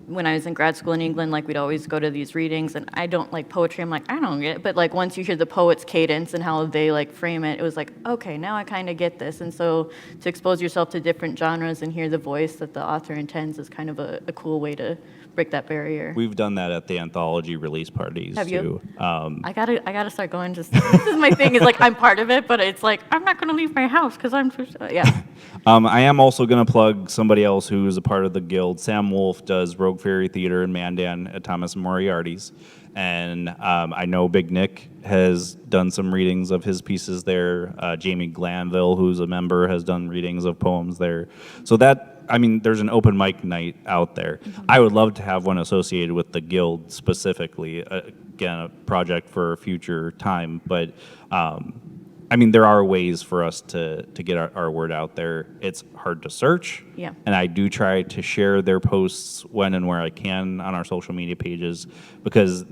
when I was in grad school in England, like we'd always go to these readings, and I don't like poetry. I'm like, I don't get it. But like once you hear the poet's cadence and how they like frame it, it was like, okay, now I kind of get this. And so to expose yourself to different genres and hear the voice that the author intends is kind of a cool way to break that barrier. We've done that at the anthology release parties Have too. you? I gotta start going. Just this is my thing. Is like I'm part of it, but it's like I'm not gonna leave my house because I'm yeah. I am also going to plug somebody else who is a part of the guild. Sam Wolf does Rogue Fairy Theater in Mandan at Thomas and Moriarty's. And I know Big Nick has done some readings of his pieces there. Jamie Glanville, who's a member, has done readings of poems there. So that, I mean, there's an open mic night out there. Mm-hmm. I would love to have one associated with the guild specifically. Again, a project for a future time. But I mean, there are ways for us to get our word out there. It's hard to search. Yeah. And I do try to share their posts when and where I can on our social media pages, because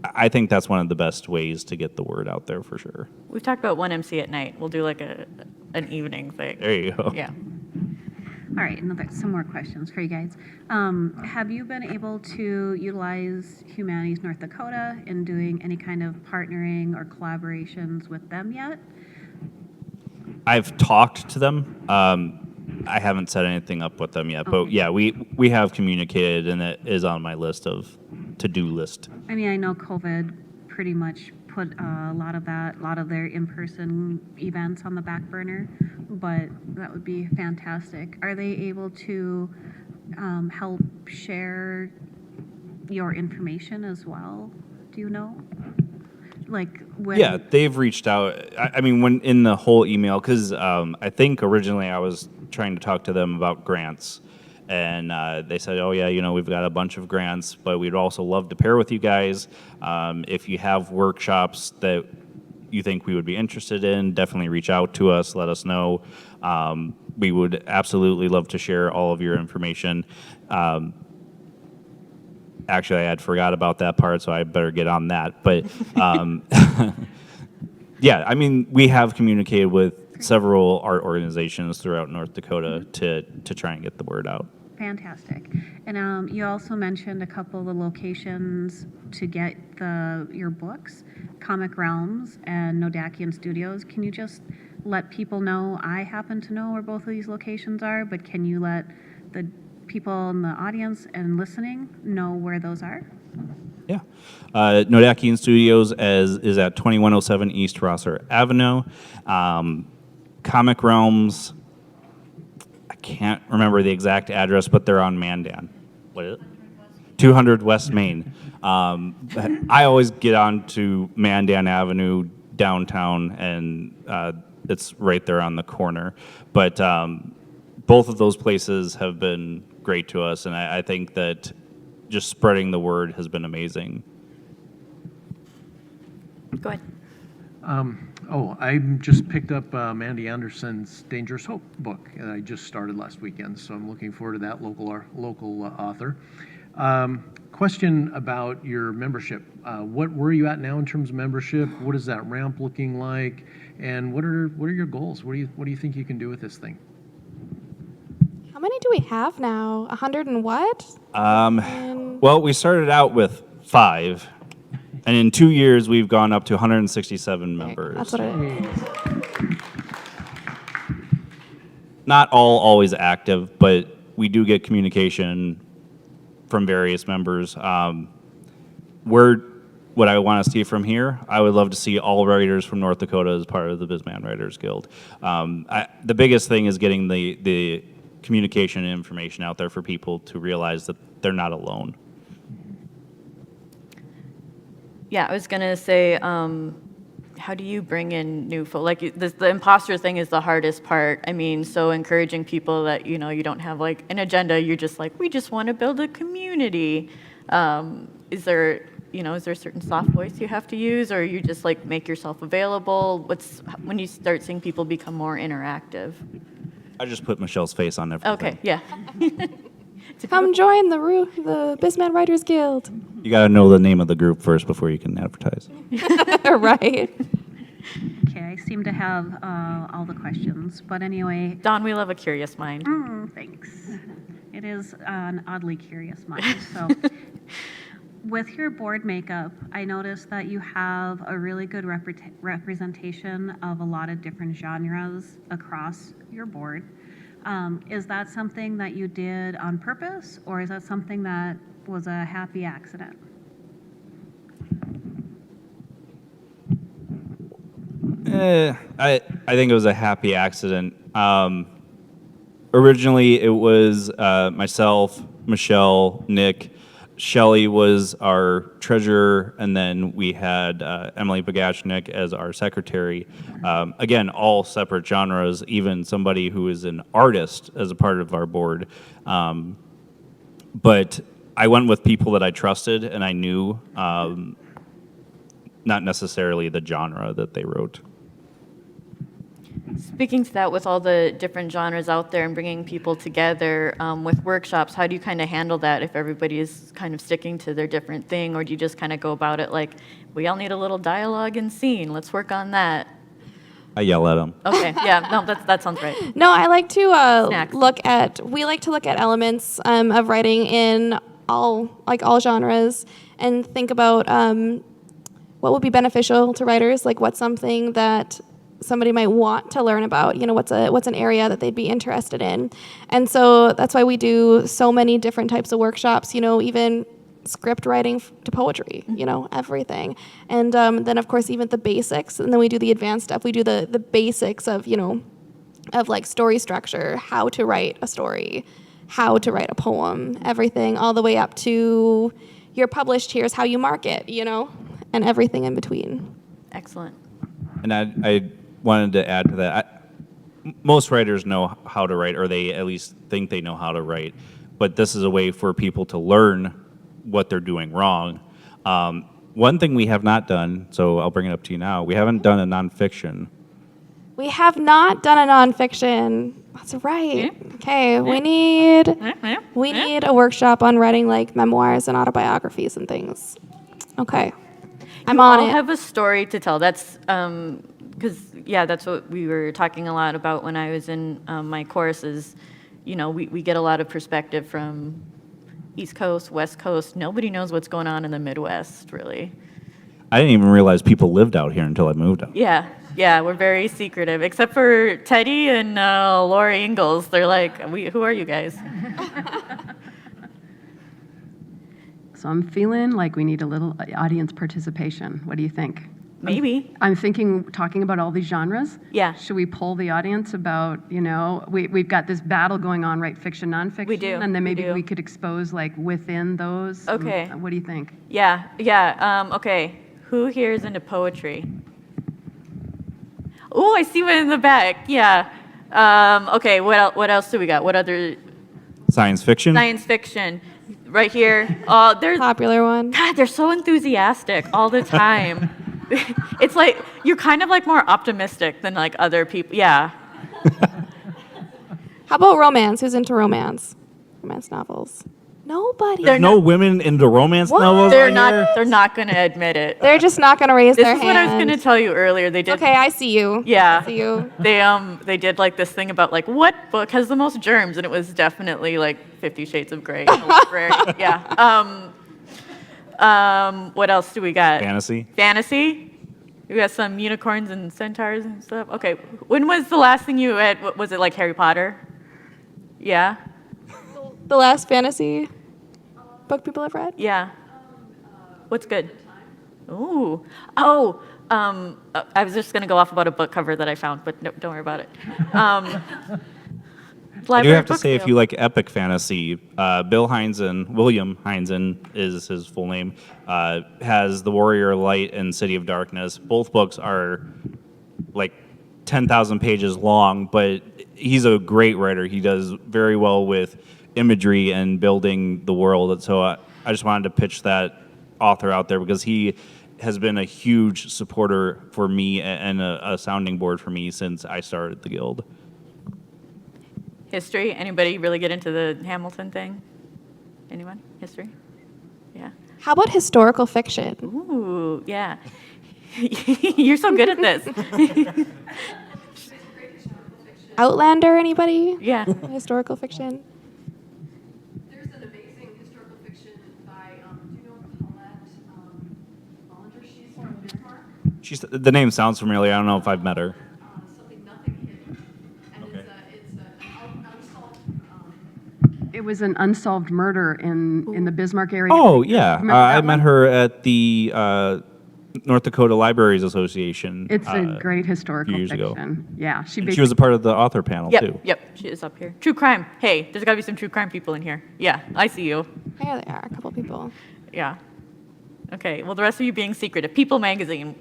I think that's one of the best ways to get the word out there for sure. We've talked about one MC at night. We'll do like an evening thing. There you go. Yeah. All right, some more questions for you guys. Have you been able to utilize Humanities North Dakota in doing any kind of partnering or collaborations with them yet? I've talked to them. I haven't set anything up with them yet, but yeah, we have communicated, and it is on my list of to-do list. I mean, I know COVID pretty much put a lot of their in-person events on the back burner, but that would be fantastic. Are they able to help share your information as well? Do you know? Like when? Yeah, they've reached out. I mean, when in the whole email, because I think originally I was trying to talk to them about grants, and they said, oh yeah, we've got a bunch of grants, but we'd also love to pair with you guys. If you have workshops that you think we would be interested in, definitely reach out to us, let us know. We would absolutely love to share all of your information. Actually, I had forgot about that part, so I better get on that. But yeah, I mean, we have communicated with several art organizations throughout North Dakota to try and get the word out. Fantastic. And you also mentioned a couple of the locations to get your books, Comic Realms and Nodakian Studios. Can you just let people know? I happen to know where both of these locations are, but can you let the people in the audience and listening know where those are? Yeah. Nodakian Studios is at 2107 East Rosser Avenue. Comic Realms, I can't remember the exact address, but they're on Mandan. What is it? 200 West Main. I always get on to Mandan Avenue downtown, and it's right there on the corner. But both of those places have been great to us, and I think that just spreading the word has been amazing. Go ahead. I just picked up Mandy Anderson's Dangerous Hope book. I just started last weekend, so I'm looking forward to that local author. Question about your membership. Where are you at now in terms of membership? What is that ramp looking like? And what are your goals? What do you think you can do with this thing? How many do we have now? 100 and what? Well, we started out with 5, and in 2 years we've gone up to 167 members. That's what it is. Not all always active, but we do get communication from various members. What I want to see from here, I would love to see all writers from North Dakota as part of the BisMan Writers Guild. The biggest thing is getting the communication and information out there for people to realize that they're not alone. Yeah, I was gonna say, how do you bring in new folk? Like the imposter thing is the hardest part. I mean, so encouraging people that you don't have like an agenda. You're just like, we just want to build a community. Is there a certain soft voice you have to use, or you just like make yourself available? When you start seeing people become more interactive? I just put Michelle's face on everything. Okay, yeah. Come join the BisMan Writers Guild. You got to know the name of the group first before you can advertise. Right. Okay, I seem to have all the questions, but anyway. Dawn, we love a curious mind. Thanks. It is an oddly curious mind. So, with your board makeup, I noticed that you have a really good representation of a lot of different genres across your board. Is that something that you did on purpose, or is that something that was a happy accident? I think it was a happy accident. Originally, it was myself, Michelle, Nick. Shelley was our treasurer, and then we had Emily Bagashnik as our secretary. Again, all separate genres, even somebody who is an artist as a part of our board. But I went with people that I trusted and I knew, not necessarily the genre that they wrote. Speaking to that, with all the different genres out there and bringing people together with workshops, how do you kind of handle that if everybody is kind of sticking to their different thing, or do you just kind of go about it like, we all need a little dialogue and scene, let's work on that? I yell at them. Okay, yeah, no, that sounds right. No, I like to Snacks. we like to look at elements of writing in all genres and think about what would be beneficial to writers, like what's something that somebody might want to learn about, what's an area that they'd be interested in. And so that's why we do so many different types of workshops, even script writing to poetry, everything. And then of course, even the basics, and then we do the advanced stuff. We do the basics of, of like story structure, how to write a story, how to write a poem, everything, all the way up to you're published, here's how you market, and everything in between. Excellent. And I wanted to add to that. most writers know how to write, or they at least think they know how to write, but this is a way for people to learn what they're doing wrong. One thing we have not done, so I'll bring it up to you now, we haven't done a nonfiction. We have not done a nonfiction. That's right. Okay, we need a workshop on writing like memoirs and autobiographies and things. Okay, I'm on I'll it. have a story to tell. That's because that's what we were talking a lot about when I was in my courses. You know, we get a lot of perspective from East Coast, West Coast. Nobody knows what's going on in the Midwest, really. I didn't even realize people lived out here until I moved out. Yeah, we're very secretive, except for Teddy and Laura Ingalls. They're like, who are you guys? So I'm feeling like we need a little audience participation. What do you think? Maybe. I'm thinking, talking about all these genres. Yeah. Should we poll the audience about, we've got this battle going on, right? Fiction, nonfiction. We do, And then maybe we do. we could expose like within those. Okay. What do you think? Yeah. Okay. Who here is into poetry? Oh, I see one in the back. Yeah. Okay. What else do we got? What other Science fiction? science fiction? Right here. Oh, there's Popular one. God. They're so enthusiastic all the time. It's like you're kind of like more optimistic than like other people. Yeah. How about romance? Who's into romance? Romance novels. Nobody. There's no women into romance What? novels They're out not. here? They're not going to admit it. They're just not going to raise This their is hand. what I was going to tell you earlier. They did. Okay, I see you. Yeah. I see you. They did like this thing about like what book has the most germs, and it was definitely like 50 Shades of Grey. in the library. Yeah. What else do we got? Fantasy? Fantasy. We got some unicorns and centaurs and stuff. Okay. When was the last thing you read? Was it like Harry Potter? Yeah. The last fantasy book people have read? Yeah. What's good? Ooh. Oh. I was just gonna go off about a book cover that I found, but no, don't worry about it. I do have to say, if you like epic fantasy, William Heinzen is his full name, has The Warrior Light and City of Darkness. Both books are like 10,000 pages long, but he's a great writer. He does very well with imagery and building the world. And so I just wanted to pitch that author out there because he has been a huge supporter for me and a sounding board for me since I started the Guild. History. Anybody really get into the Hamilton thing? Anyone? History? Yeah. How about historical fiction? Ooh, yeah. You're so good at this. Outlander, anybody? Yeah. Historical fiction? There's an amazing historical fiction by, do you know Paulette Bollinger? She's from Bismarck. The name sounds familiar. I don't know if I've met her. Something Nothing Hidden. And Okay. it's an unsolved. It was an unsolved murder in the Bismarck area. Oh, yeah. Remember I that met one? her at the North Dakota Libraries Association. It's a great historical years ago. fiction. Yeah, And she was a part of the author panel, too. Yep. She is up here. True crime. Hey, there's got to be some true crime people in here. Yeah, I see you. There they are, a couple people. Yeah. Okay. Well, the rest of you being secretive. People Magazine.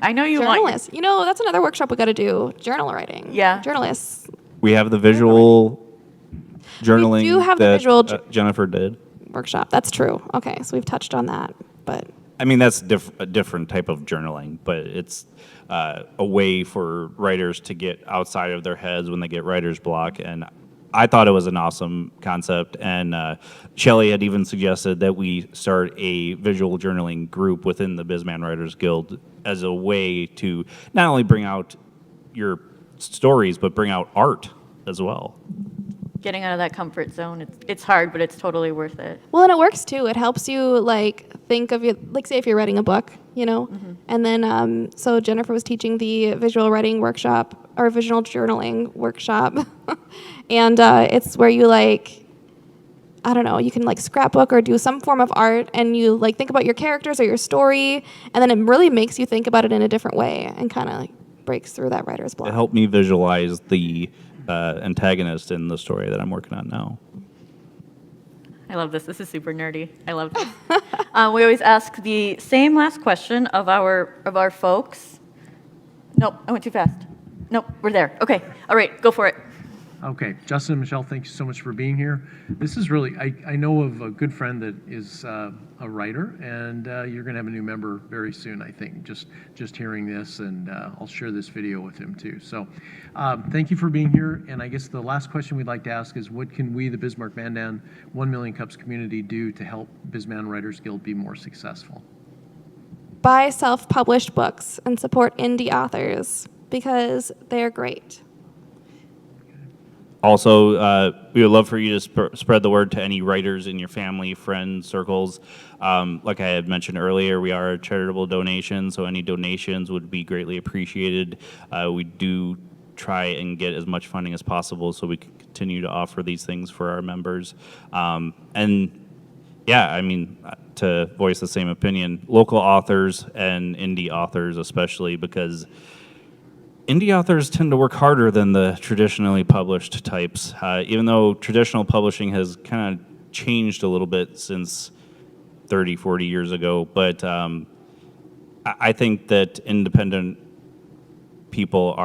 I know you want. Journalists. You know, that's another workshop we got to do. Journal writing. Yeah. Journalists. We have the visual journaling do have the that visual Jennifer did. Workshop. That's true. Okay, so we've touched on that, but I mean, that's a different type of journaling, but it's a way for writers to get outside of their heads when they get writer's block. And I thought it was an awesome concept. And Shelley had even suggested that we start a visual journaling group within the BisMan Writers Guild as a way to not only bring out your stories, but bring out art as well. Getting out of that comfort zone. It's hard, but it's totally worth it. well, and it works too. It helps you like think of it, like say if you're writing a book, you know, and then so Jennifer was teaching the visual writing workshop or visual journaling workshop, and it's where you like, I don't know, you can like scrapbook or do some form of art, and you like think about your characters or your story, and then it really makes you think about it in a different way and kind of like breaks through that writer's block. It helped me visualize the antagonist in the story that I'm working on now. I love this. This is super nerdy. I love this. We always ask the same last question of our folks. Nope, I went too fast. Nope, we're there. Okay, all right, go for it. Okay, Justin and Michelle, thank you so much for being here. This is really, I know of a good friend that is a writer, and you're going to have a new member very soon, I think, just hearing this, and I'll share this video with him too. So thank you for being here, and I guess the last question we'd like to ask is, what can we, the Bismarck Mandan 1 Million Cups community, do to help BisMan Writers Guild be more successful? Buy self-published books and support indie authors because they're great. Also, we would love for you to spread the word to any writers in your family, friends, circles. Like I had mentioned earlier, we are a charitable donation, so any donations would be greatly appreciated. We do try and get as much funding as possible so we can continue to offer these things for our members. And yeah, I mean, to voice the same opinion, local authors and indie authors especially, because indie authors tend to work harder than the traditionally published types, even though traditional publishing has kind of changed a little bit since 30, 40 years ago. But I think that independent people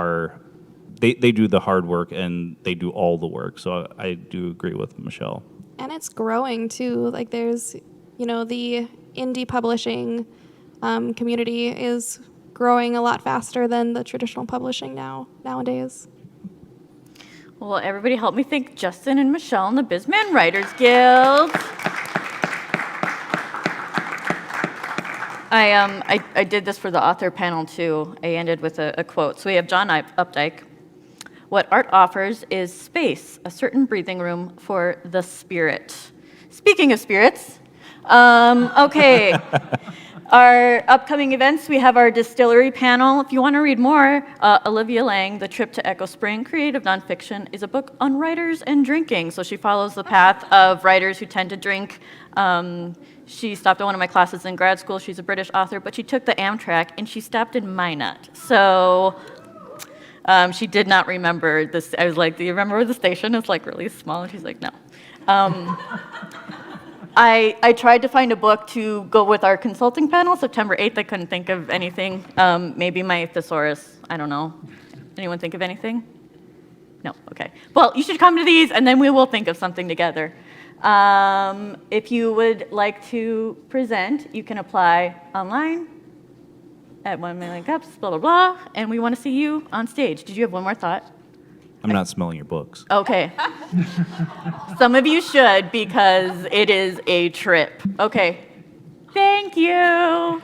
they do the hard work and they do all the work. So I do agree with Michelle. And it's growing too. Like there's, the indie publishing community is growing a lot faster than the traditional publishing nowadays. Well, everybody help me thank Justin and Michelle and the BisMan Writers Guild. I did this for the author panel too. I ended with a quote. So we have John Updike. What art offers is space, a certain breathing room for the spirit. Speaking of spirits, okay. Our upcoming events, we have our distillery panel. If you want to read more, Olivia Lang, The Trip to Echo Spring, Creative Nonfiction, is a book on writers and drinking. So she follows the path of writers who tend to drink. She stopped at one of my classes in grad school. She's a British author, but she took the Amtrak and she stopped in Minot. So she did not remember this. I was like, do you remember where the station is? Like really small. And she's like, no. I tried to find a book to go with our consulting panel, September 8th. I couldn't think of anything. Maybe my thesaurus. I don't know. Anyone think of anything? No? Okay. Well, you should come to these, and then we will think of something together. If you would like to present, you can apply online at 1 Million Cups, blah, blah, blah, and we want to see you on stage. Did you have one more thought? I'm not smelling your books. Okay. Some of you should because it is a trip. Okay. Thank you.